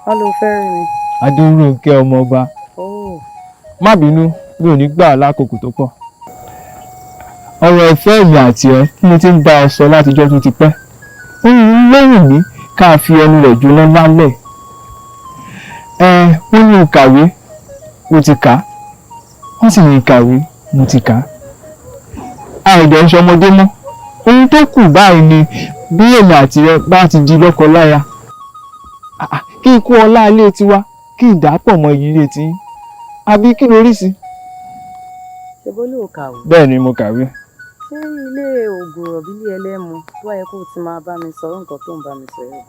Hello, Femi. Adérónkẹ́ ọmọ ọba. Má bínú, mi ò ní gbà lákòókò tó pọ̀. Ọ̀rọ̀ ìfẹ́ mi àti ẹ tí mo ti ń bá ọ sọ látijọ́ tó ti pẹ́. Ó ń lóhùn mí ká fi ẹnu rẹ̀ jóná lálẹ́. Wọ́n ní ìkàwé, mo ti kà á. Wọ́n sì ní ìkàwé, mo ti kà á. Àìdẹ̀ ń ṣọmọdé mọ́. Ohun tó kù báyìí ni bí èmi àti ẹ bá ti di lọ́kọ láya. Kí n kó ọlá ilé tiwa, kí n dàpọ̀ mọ́ ilé tí. Àbí kí lórí sí? Ṣé bó ló kàwé? Bẹ́ẹ̀ ni mo kàwé. Ṣé ilé ògùn rọ̀bílì ẹlẹ́mu tó wáyé kó ti máa bá mi sọ̀rọ̀ nǹkan tó ń bá mi sọ̀rọ̀?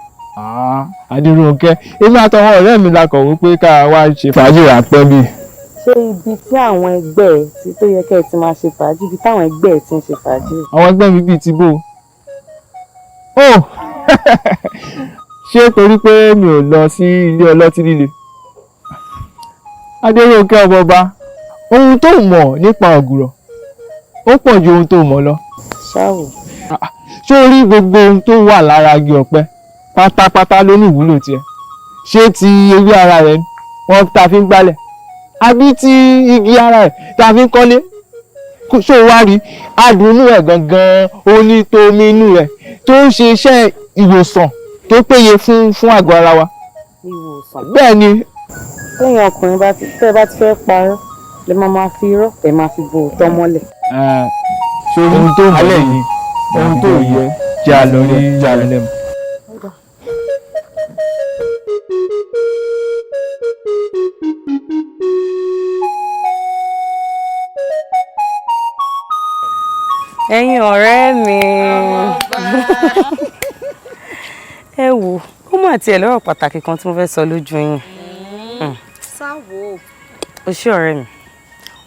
Adérónkẹ́, èmi àtàwọn ọ̀rẹ́ mi la kọ̀wé pé ká wá ṣe fàájì ráńpẹ́ bí. Ṣé ibi tí àwọn ẹgbẹ́ ẹ ti tó yẹ kẹ́ ẹ ti máa ṣe fàájì, ibi táwọn ẹgbẹ́ ẹ ti ń ṣe fàájì? Àwọn ẹgbẹ́ mi bíi ti bó? Ṣé torí pé mi ò lọ sí ilé ọlọ́tí líle? Adérónkẹ́ ọmọ ọba, ohun tó mọ̀ nípa ọ̀gùrọ̀ ó pọ̀ ju ohun tó mọ̀ lọ. Ṣáwò. Ṣé o rí gbogbo ohun tó wà lára igi ọ̀pẹ pátápátá ló ní ìwúlò tiẹ̀? Ṣé ti ewé ara rẹ̀ wọ́n ta fi ń gbálẹ̀? Àbí ti igi ara rẹ̀ ta fi ń kọ́lé? Ṣé o wá rí adùn inú ẹ̀ gangan onítòmí inú rẹ̀ tó ń ṣe iṣẹ́ ìwòsàn tó péye fún àgọ́ ara wa? Ìwòsàn. Bẹ́ẹ̀ ni. Téèyàn ọkùnrin bá ti fẹ́ parọ́ lè máa fi irọ́ ẹ̀ máa fi bo òótọ́ mọ́lẹ̀. Ṣé ohun tó mọ́lẹ̀ yìí ohun tó yẹ jẹ́ àlọ́ rí yàrá lẹ́mu. Ẹ̀yin ọ̀rẹ́ mi. Ẹ wò ó mà tiẹ̀ lọ́rọ̀ pàtàkì kan tí mo fẹ́ sọ lójú yín. Sáwo. O ṣé ọ̀rẹ́ mi.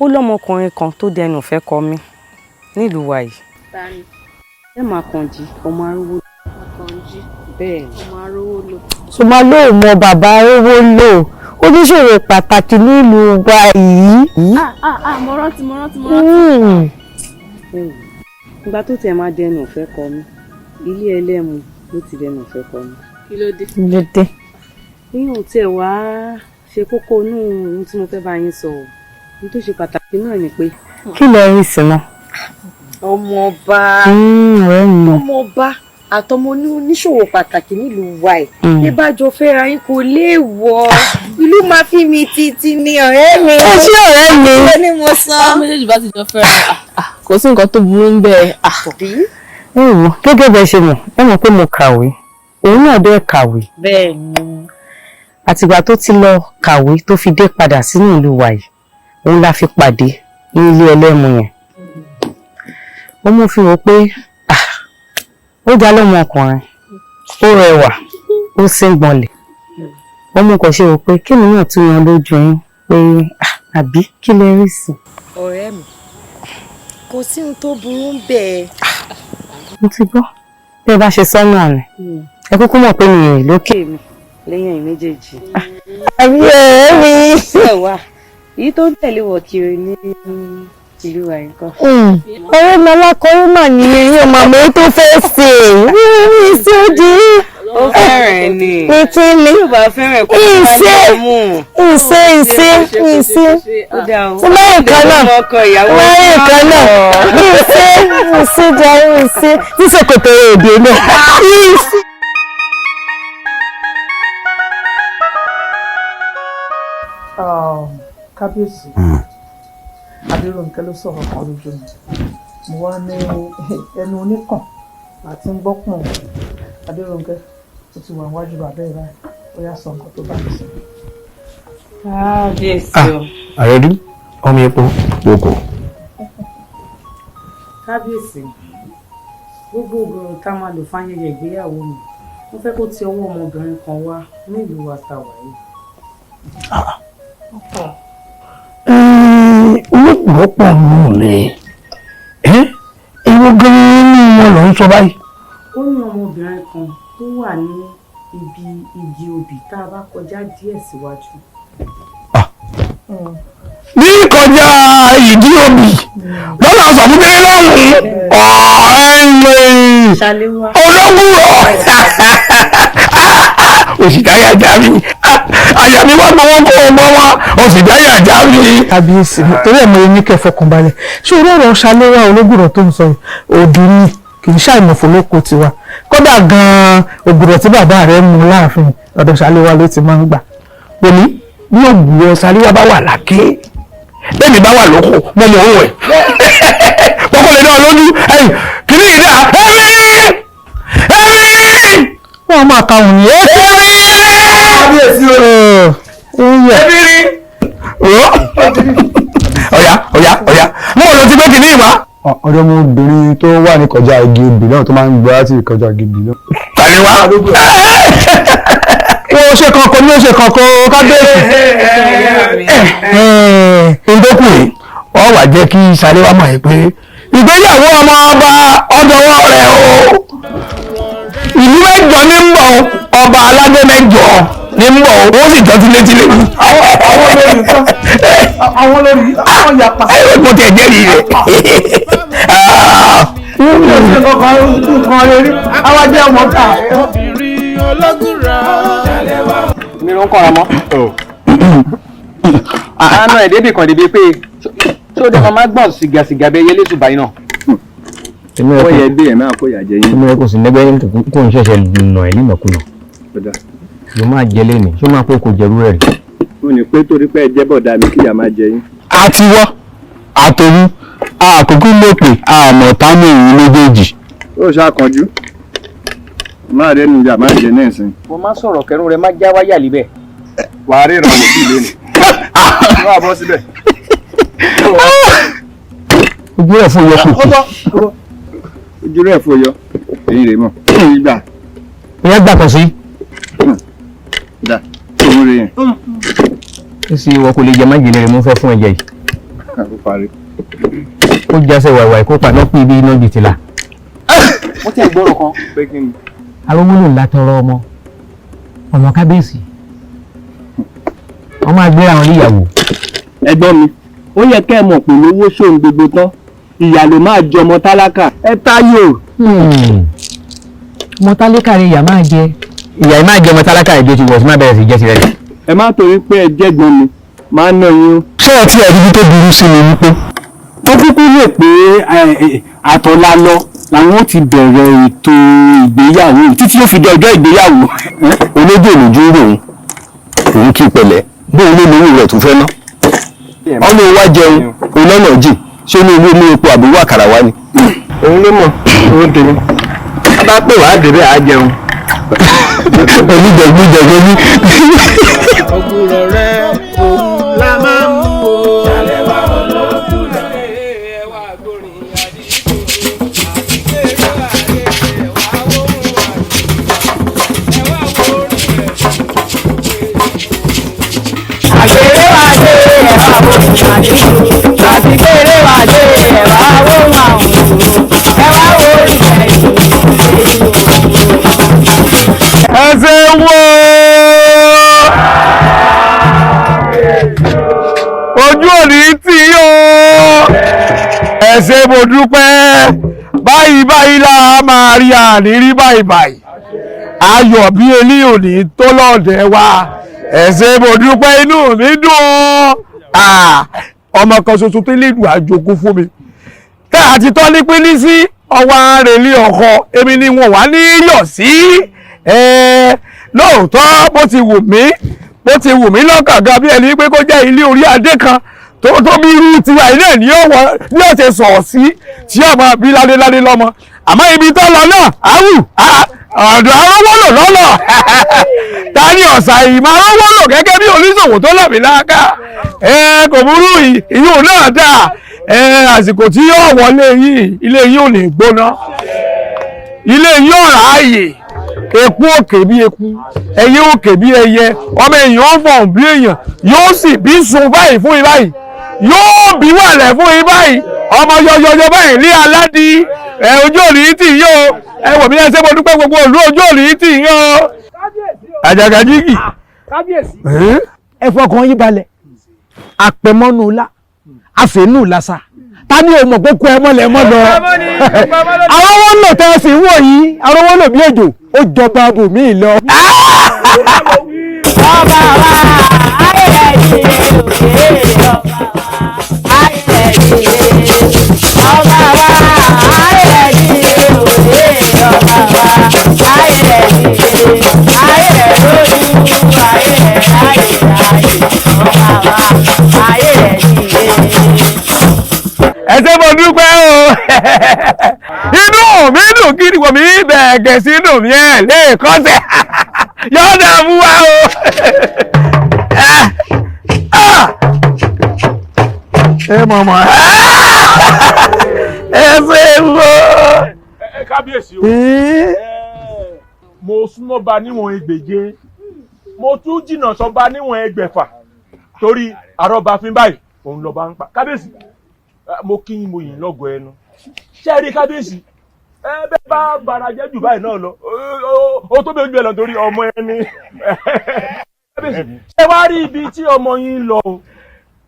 Ó lọ́mọkùnrin kan tó dẹnu fẹ́ kọ mí nílùú wa yìí. Tani? Ẹ máa kàn jí ọmọ arúgbó. Ọkànjí. Bẹ́ẹ̀ ni. Ọmọ arówó lò. Ṣùgbọ́n ló mọ bàbá arówó lò. Ojúṣòro pàtàkì nílùú wa yìí. Mo rántí. Ìgbà tó tiẹ̀ máa dẹnu fẹ́ kọ mí, ilé ẹlẹ́mu ló ti dẹnu fẹ́ kọ mí. Kí ló dé? Ìyẹn ò tiẹ̀ wá ṣe kókó inú ohun tí mo fẹ́ bá yín sọ o. Ohun tó ṣe pàtàkì náà ni pé. Kí lẹ rí sí náà? Ọmọọba àtọmọ oníṣòwò pàtàkì nílùú wa ẹ̀. Bí bá jọ fẹ́ra yín kò léèwọ̀. Ìlú máa fi mi títí ní ọ̀rẹ́ mi. Ó ṣé ọ̀rẹ́ mi. Ó ní mo sọ. Méjèèjì bá ti jọ fẹ́ra kò sí nǹkan tó burú ń bẹ. Ẹ wò gẹ́gẹ́ bẹ́ẹ̀ ṣe mọ̀ ẹ mọ̀ pé mo kàwé òun náà dé kàwé. Bẹ́ẹ̀ ni. Àtìgbà tó ti lọ kàwé tó fi dé padà sínú ìlú wa yìí òun la fi pàdé ní ilé ẹlẹ́mu yẹn. Ó mú fi wò pé ó dá lọ́mọkùnrin ó rẹwà ó sì ń gbọ̀nlẹ̀. Ó mú kàn ṣe wò pé kí ni náà tún yan lójú yín pé àbí kí lẹ rí sí. Ọ̀rẹ́ mi kò sí ohun tó burú ń bẹ. Mo ti gbọ́ bí ẹ bá ṣe sọ́nà rẹ̀ ẹ kúkú mọ̀ pé mi rìn lókè mi lẹ́yìn ẹ̀yin méjèèjì. àbí ọ̀rẹ́ mi. Ẹ̀wà èyí tó ń tẹ̀lé wọ̀ kiri ní ìlú wa nǹkan. Ọ̀rẹ́ mi alákọ̀ọ́rí mà ní eyín màmá tó fẹ́ ṣe mi sí odi. Ó fẹ́ràn ni. Ìtì ni. Yóò bá fẹ́ràn kó bá ní ọmú. Ìṣe. Ó dá o. Lẹ́yìn kan náà. Ìṣe jẹ́ ìṣe. Ní ṣòkòtò èdè náà. Kábíyèsí. Adérónkẹ́ ló sọ̀rọ̀ kan lójú mi. Mo wá ní ẹnu oníkàn àti ń gbọ́pọ̀n. Adérónkẹ́ ó ti wà níwájú bàbá ẹ̀ báyìí. Ó yá sọ nǹkan tó bá mi sọ. Kábíyèsí o. Àrẹ́dú ọmọ epo gbogbo. Kábíyèsí gbogbo obìnrin tá máa lò fáyẹyẹ ìgbéyàwó mi wọ́n fẹ́ kó ti ọwọ́ ọmọbìnrin kan wá nílùú àtàwà yìí. Olóòpọ̀ nù rẹ̀ ewu gan-an ní wọn lọ ń sọ báyìí. Ó ní ọmọbìnrin kan tó wà ní ibi igi obì tá a bá kọjá díẹ̀ síwájú. Ní kọjá ìdí obì lọ́nà àṣàmúdé lọ́hùn-ún. ológun òṣìdáyà já mi àyà mi wá gbowó kó o mọ́ wá òṣìdáyà já mi. kábíyèsí torí ẹ̀ mọ ní kẹfọ́ kan balẹ̀ ṣé orí ọ̀rọ̀ ṣàléwá ológùrọ̀ tó ń sọ òdù ni kì í ṣàìmọ̀fọ́ lóko tiwa kódà gan-an ògùrọ̀ tí bàbá rẹ̀ mú láàfin ọ̀dọ̀ ṣàléwá ló ti máa ń gbà. Pèmí bí ògùrọ̀ ṣàléwá bá wà lákè bẹ́ẹ̀ mi bá wà lóko mo mọ̀ òun ẹ̀ kókó lè dán lójú kìíní ìdá wọ́n máa ka òun yẹn. kábíyèsí ọ̀yá mo lọ ti gbé kìíní ìwá. ọ̀dọ́mọbìnrin tó wà ní kọjá igi obì náà tó máa ń gbọ́ láti kọjá igi obì náà. Ṣàléwá ó ṣe kankan ní ó ṣe kankan kábíyèsí. ìdókùnrin ọ wà jẹ́ kí Ṣàléwá mọ̀ pé ìgbéyàwó ọmọ ọba ọdọwọ́ rẹ̀ o ìlú mẹ́jọ ní ń bọ̀ ọba aládé mẹ́jọ ní ń bọ̀ ó sì jọ tilétilé. àwọn olórí àwọn yapa. mo tẹ̀ jẹ́rìí rẹ̀. nǹkan rí àwọn jẹ́ ọmọ ká. mi ló ń kọ́ra mọ́. àánú ẹ̀ débì kan débi pé tí ó dé máa gbọ̀n sìgàsìgà bẹ́ẹ̀ yẹlé ṣùgbọ́n iná. ó yẹ bí ẹ̀ máa kó ìyà jẹ yín. èmi kò sí lẹ́gbẹ́ kó n ṣẹ̀ṣẹ̀ nà ẹ̀ nínàkúnà yóò máa jẹ lẹ́nu ṣé máa pé kò jẹrú rẹ̀ rí. ó ní pé torí pé ẹ jẹ́ bọ̀dá mi kíyà máa jẹ yín. àtiwọ́ àtòrú àkókò lópè àmọ̀ tánú ìrìn méjèèjì. ó ṣàkànjú máa rẹ́nu ìyá máa jẹ náà sí. mo máa sọ̀rọ̀ kẹrù rẹ má já wáyà líbẹ̀. wà á ríran wò sí lónìí. máa bọ́ síbẹ̀. ojú rẹ̀ fún yọkù. ojú rẹ̀ fò yọ èyí rè mọ̀ èyí gbà. ìyẹn gbà kan sí. dà òun rè yẹn. ó sì wọ́n kò lè jẹ májèlé rẹ̀ mú fẹ́ fún ẹ̀jẹ̀ yìí. ó parí. ó jásẹ̀ wàìwàì kó paná pé ibi iná jìtìlá. mo ti ẹ̀ gbọ́rọ̀ kan. pé kí ni. Awobona ńlá tọrọ ọmọ kábíyèsí wọ́n máa gbéra wọn níyàwó. ẹ̀gbọ́n mi ó yẹ kẹ́ ẹ mọ̀ pé lówó ṣòun gbogbo tán ìyá ló máa jẹ ọmọ tálákà ẹ táyò. ọmọ tálákà rẹ ìyá máa jẹ. ìyá yìí máa jẹ ọmọ tálákà rẹ bí ó ti wọ̀ sí má bẹ̀rẹ̀ sí jẹ́ tirẹ̀. ẹ má torí pé ẹ jẹ́gbọ́n mi máa ná yín o. ṣé ẹ tí ẹ rí tó burú sí mi wípé. ó kúkú lè pé àtọ̀lá lọ làwọn ó ti bẹ̀rẹ̀ ètò ìgbéyàwó títí ó fi di ọjọ́ ìgbéyàwó. olójú òlójú rò òun kí pẹ̀lẹ́ bó o lé lórí rẹ̀ tó fẹ́ ná. ọmọ wa jẹun olọ́nà jìn ṣé ní ilé ní epo àbúrò àkàrà wa ni. òun ló mọ̀ òun tèmi. a bá pè wá débẹ̀ á jẹun. oníjẹ̀gbẹ́jẹ̀gbẹ́ ní. ògùrọ̀ rẹ̀ òun la máa ń mú o. Ṣàléwá ológun rẹ̀ ẹwà gbòòrìn àdìgbò àdìgbèrè àrẹ ẹwà wọ́n ẹwà wọ́n àgbèrè wà dé ẹwà wọ́n àdìgbò àdìgbèrè wà dé ẹwà wọ́n ẹwà wọ́n ẹsẹ̀ wo ojú òní tí yóò ẹsẹ̀ mo dúpẹ́ báyìí la máa rí ànírí báyìí ayọ̀ bí elí òní tó lọ́ọ̀dẹ̀ wa ẹsẹ̀ mo dúpẹ́ inú mi dùn ọmọ kan ṣoṣo tó lè dùn àjogún fún mi tá a ti tọ́ ní pínlí sí ọwọ́ àrèlé ọkọ èmi ni wọn wà ní yọ̀ sí lóòótọ́ bó ti wù mí lọ́kànga bí ẹni pé kó jẹ́ ilé orí adé kan tó bí irú tiwa ilé ní ó ṣe sọ̀ sí tí ọmọ bí ládéládé lọ́mọ àmọ́ ibi tó lọ náà àwù ọ̀dọ̀ arówólò lọ́lọ́ ta ni ọ̀sà ìmọ̀ arówólò gẹ́gẹ́ bí oníṣòwò tó lọ̀ mí láká kò burú ìyóò náà dáa àsìkò tí yóò wọlé yìí ilé yìí ò ní gbóná ilé yìí ò ráàyè eku òkè bí eku ẹyẹ òkè bí ẹyẹ ọmọ èèyàn ó fọ̀n bí èèyàn yóò sì bí sun báyìí fún yín báyìí yóò bí wàlẹ̀ fún yín báyìí ọmọ yọyọyọ báyìí ní aládì ojú òní tì yóò ẹ wò mí ẹ ṣe mo dúpẹ́ gbogbo òlú ojú òní tì yóò àjàgàjìgì. kábíyèsí ẹ fọkàn yín balẹ̀ àpẹmọ́nù ńlá àfẹ́nù lásà ta ni o mọ̀ pé kú ẹ mọ́lẹ̀ mọ́ lọ. àwọn wọn lò tẹ́ ẹ sì wò yìí àwọn wọn lò bí èjò ó jọba bòmí lọ. ọba wa ayẹyẹ òkè ọba wa ayẹyẹ òkè ọba wa ayẹyẹ lójú ayẹyẹ ọba wa ayẹyẹ. ẹ ṣé mo dúpẹ́ o inú mi dùn kí wọ́n mi bẹ̀ẹ̀gẹ̀ sínú mi ẹ̀ lẹ́ẹ̀kọ́sẹ̀ yọ̀ọ́dà mú wa o. ẹ mọ̀mọ́ ẹ ṣe wo. kábíyèsí o mo súnmọ́ ba níwọ̀n ẹgbẹ̀je mo tún jìnnà sọ ba níwọ̀n ẹgbẹ̀fà torí àrọ́bàfin báyìí òun lọ́ba ń pa kábíyèsí mo kí yín mo yìn lọ́gọ̀ ẹnu ṣé ẹ rí kábíyèsí ẹ bẹ́ẹ̀ bá barajẹ́ jù báyìí náà lọ ó tó bẹ́ẹ̀ ojú ẹ lọ torí ọmọ ẹni kábíyèsí ṣé wàá rí ibi tí ọmọ yín lọ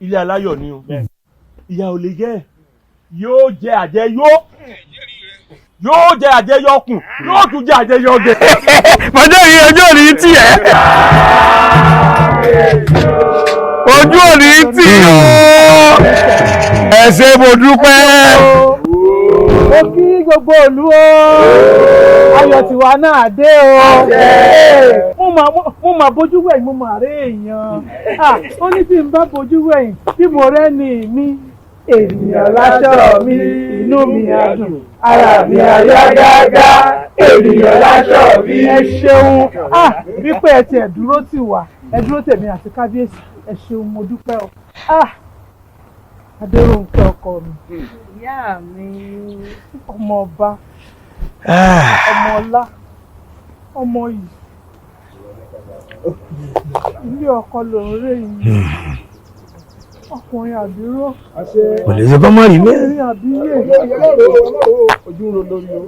ilé aláyọ̀ ni o ìyá ò lè jẹ́ yóò jẹ àjẹyó yóò jẹ àjẹyọkùn yóò tún jẹ àjẹyọgẹ. mọ̀jọ́ yìí ojú òní tì ẹ́ ojú òní tì ó ẹ ṣé mo dúpẹ́. ó kí gbogbo ìlú o ayọ̀ tiwa náà dé o mo mà bójú wẹ̀yìn mo mà rí èèyàn ó ní tí n bá bójú wẹ̀yìn tí mo rẹ́ni mi ènìyàn láṣọ mi inú mi á dùn ara mi á yá gágá ènìyàn láṣọ mi. ẹ ṣeun wípé ẹ tiẹ̀ dúró tì wá ẹ dúró tèmi àti kábíyèsí ẹ ṣeun mo dúpẹ́ o. Adérónkẹ́ ọkọ mi ìyá mi ọmọ ọba ọmọ ọlá ọmọ yìí ilé ọkọ lòún rè yìí ọkùnrin àbíró kò lè ṣe kọ́ mọ́ rí bẹ́ẹ̀. ọkùnrin àbíyè ojú ń ro lórí o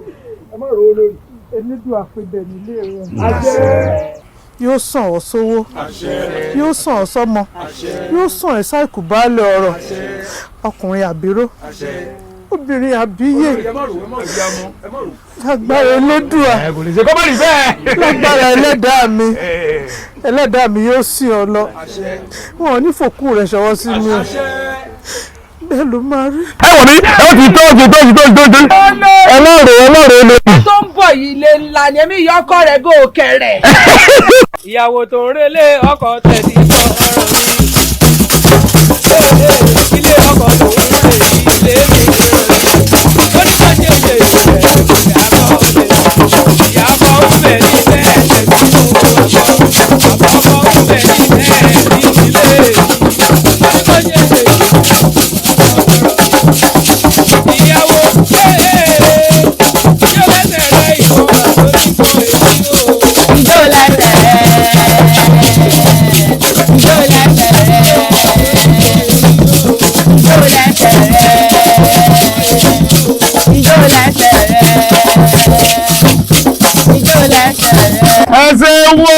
ẹ má ro lórí elédùn àpèbẹ̀ nílé rẹ yóò sàn ọ́ sówó yóò sàn ọ́ sọ́mọ yóò sàn ẹ́ sáìkù baálẹ̀ ọ̀rọ̀ ọkùnrin àbíró obìnrin àbíyè lágbára elédùà lágbára ẹlẹ́dàá mi yóò sìn ọ́ lọ wọn ò ní fòkú rẹ̀ ṣọwọ́ sí mi o bẹ́ẹ̀ ló máa rí. ẹ wò ní ẹ ti tó ẹlọ́rọ̀ olórí. tó ń bọ̀ yìí lè ńlá ni èmi yọ ọkọ rẹ̀ gòkè rẹ̀. ìyàwó tó ń relé ọkọ tẹ̀lé ọ̀rọ̀ mi ilé ọkọ tó ń relé ilé mi ó ní kó ṣe ṣe ìṣẹ̀lẹ̀ ìyàbọ̀ ń bẹ̀ ní bẹ́ẹ̀ tẹ̀sí àbọ̀bọ̀ ń bẹ̀ ní bẹ́ẹ̀ ní ilé ó ní kó ṣe ṣe ìyàwó yóò lẹ́sẹ̀ rẹ̀ ìfọ̀rọ̀ lórí ìfọ̀ èyí o. ìjọ lẹ́sẹ̀ ẹsẹ̀ wo.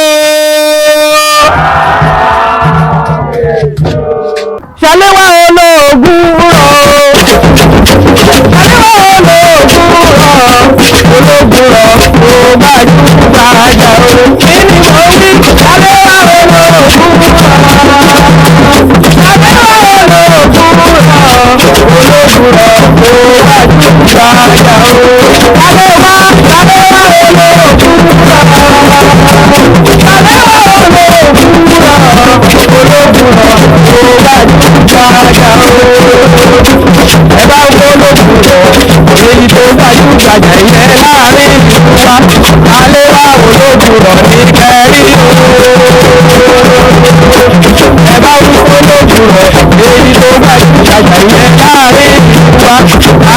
ṣàléwá olóògùn rọ̀ ṣàléwá olóògùn rọ̀ olóògùn rọ̀ tó bá jù bàjá o. kí ni mo wí ṣàléwá olóògùn rọ̀ ṣàléwá olóògùn rọ̀ olóògùn rọ̀ tó bá jù bàjá o. ṣàléwá èyí tó gbajúgbajà ilẹ̀ láàrin ìlú wa aléwà olóògùrọ̀ ní kẹrí o. ẹ bá wí olóògùrọ̀ èyí tó gbajúgbajà ilẹ̀ láàrin ìlú wa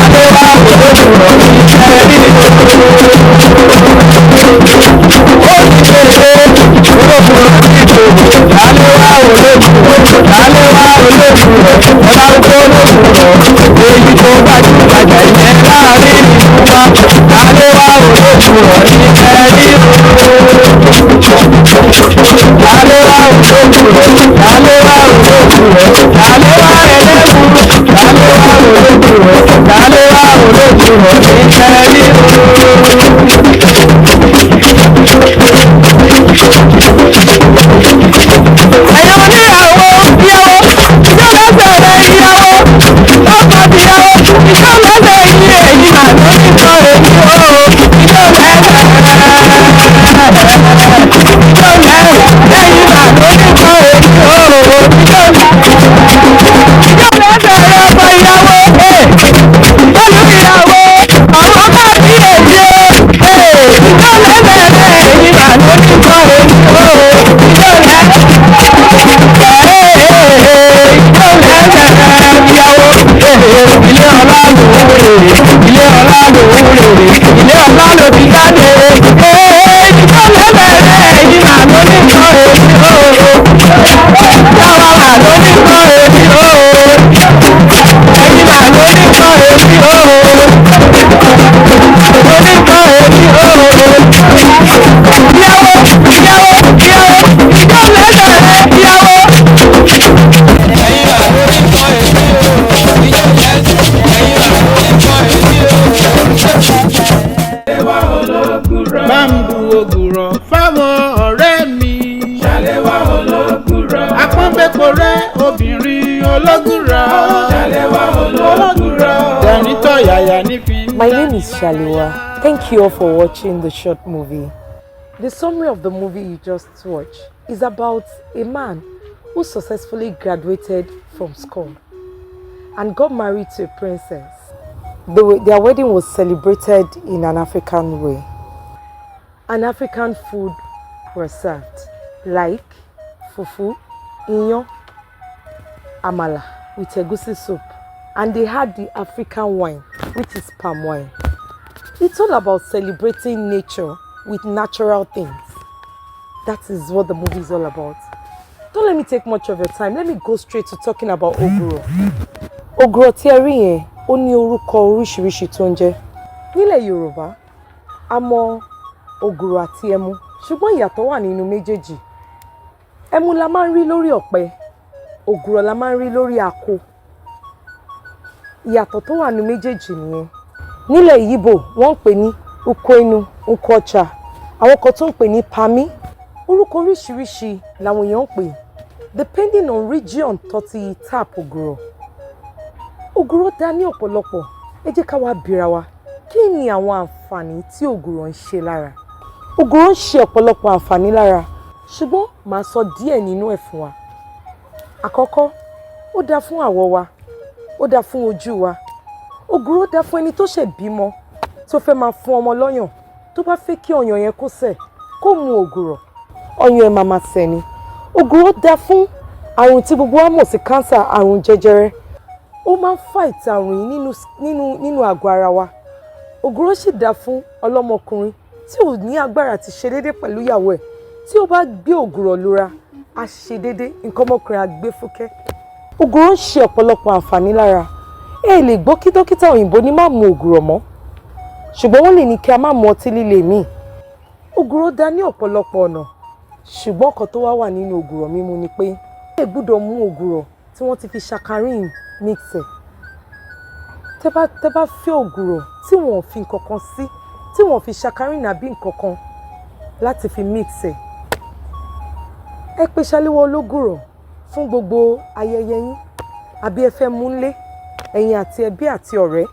aléwà olóògùrọ̀ ní kẹrí o. ó ti kéde olóògùrọ̀ títò aléwà olóògùrọ̀ aléwà olóògùrọ̀ ẹ bá wí olóògùrọ̀ èyí tó gbajúgbajà ilẹ̀ láàrin ìlú wa aléwà olóògùrọ̀ ní kẹrí o. aléwà olóògùrọ̀ aléwà olóògùrọ̀ aléwà ẹlẹ́mú aléwà olóògùrọ̀ My name is Shaliwa. Thank you all for watching the short movie. The summary of the movie you just watched is about a man who successfully graduated from school and got married to a princess. Their wedding was celebrated in an African way. An African food was served, like fufu, inyo, amala with egusi soup, and they had the African wine, which is palm wine. It's all about celebrating nature with natural things. That is what the movie is all about. Don't let me take much of your time. Let me go straight to talking about oguro. Oguro tí ẹ rí yẹn, ó ní orúkọ oríṣiríṣi tó ń jẹ́. Nílẹ̀ Yorùbá, a mọ oguro àti ẹmu, ṣùgbọ́n ìyàtọ̀ wà nínú méjèèjì. Ẹmu la máa ń rí lórí ọ̀pẹ, oguro la máa ń rí lórí àkó. Ìyàtọ̀ tó wà nínú méjèèjì nìyẹn. Nílẹ̀ Ìgbò, wọ́n ń pè ní ukwenu, nkwocha. Àwọn kan tó ń pè ní pami. Orúkọ oríṣiríṣi làwọn èèyàn ń pè. Depending on region tó ti tap oguro. Oguro dá ní ọ̀pọ̀lọpọ̀. Ẹ jẹ́ ká wá bira wa. Kí ni àwọn àǹfààní tí oguro ń ṣe lára? Oguro ń ṣe ọ̀pọ̀lọpọ̀ àǹfààní lára. Ṣùgbọ́n màá sọ díẹ̀ nínú ẹ̀ fún wa. Àkọ́kọ́, ó dá fún àwọ̀ wa. Ó dá fún ojú wa. Oguro dá fún ẹni tó ṣẹ̀ bímọ, tó fẹ́ máa fún ọmọ lọ́yàn, tó bá fẹ́ kí ọyàn yẹn kó sẹ̀, kó mu oguro. Ọyàn ẹ̀ máa sẹ̀ ni. Oguro dá fún àrùn tí gbogbo wa mọ̀ sí cancer, àrùn jẹjẹrẹ. Ó máa ń fight àrùn yìí nínú àgọ́ ara wa. Oguro sì dá fún ọlọ́mọkùnrin tí ò ní agbára ti ṣe déédéé pẹ̀lú ìyàwó ẹ̀. Tí ó bá gbé oguro lura, á ṣe déédéé, nǹkan ọmọkùnrin á gbé fúkẹ́. Oguro ń ṣe ọ̀pọ̀lọpọ̀ àǹfààní lára. Ẹ lè gbọ́ kí dókítà òyìnbó ní má mu oguro mọ́. Ṣùgbọ́n wọ́n lè ní kí a má mu ọtí líle míì. Oguro dá ní ọ̀pọ̀lọpọ̀ ọ̀nà. Ṣùgbọ́n kan tó wà nínú oguro mímu ni pé ẹ gbọ́dọ̀ mú oguro tí wọ́n ti fi saccharin mix ẹ̀. Tẹ́ bá fẹ́ oguro tí wọ́n fi nǹkan kan sí, tí wọ́n fi saccharin àbí nǹkan kan láti fi mix ẹ̀. Ẹ pè Ṣaléwá ológùrò fún gbogbo ayẹyẹ yín àbí ẹ fẹ́ mú nlé ẹ̀yin àti ẹbí àti ọ̀rẹ́.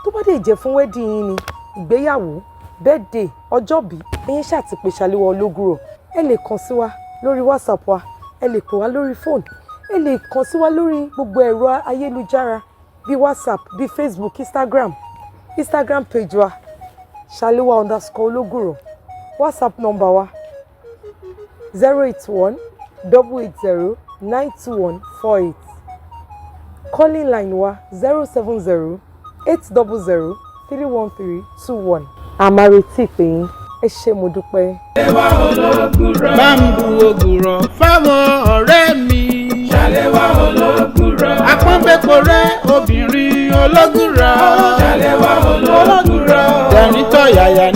Tó bá dé jẹ́ fún wedding yín ni, ìgbéyàwó, birthday, ọjọ́bí, ẹ̀yin ṣáà ti pè Ṣaléwá ológùrò. Ẹ lè kàn sí wa lórí WhatsApp wa, ẹ lè pè wá lórí phone, ẹ lè kàn sí wa lórí gbogbo ẹ̀rọ ayélujára bí WhatsApp, bí Facebook, Instagram page wa Ṣaléwá_ológùrò. WhatsApp number wa 081-880-92148. Calling line wa 070-800-31321. Àmà retí pé yín. Ẹ ṣé mo dúpẹ́. Ṣaléwá ológùrò. Bámbú ogùrò fáwọn ọ̀rẹ́ mi. Ṣaléwá ológùrò. Àpọ́nbẹ́pọ̀ rẹ̀ obìnrin ológùrò. Ṣaléwá ológùrò. Tẹ̀ríntọ̀ yàyà ní.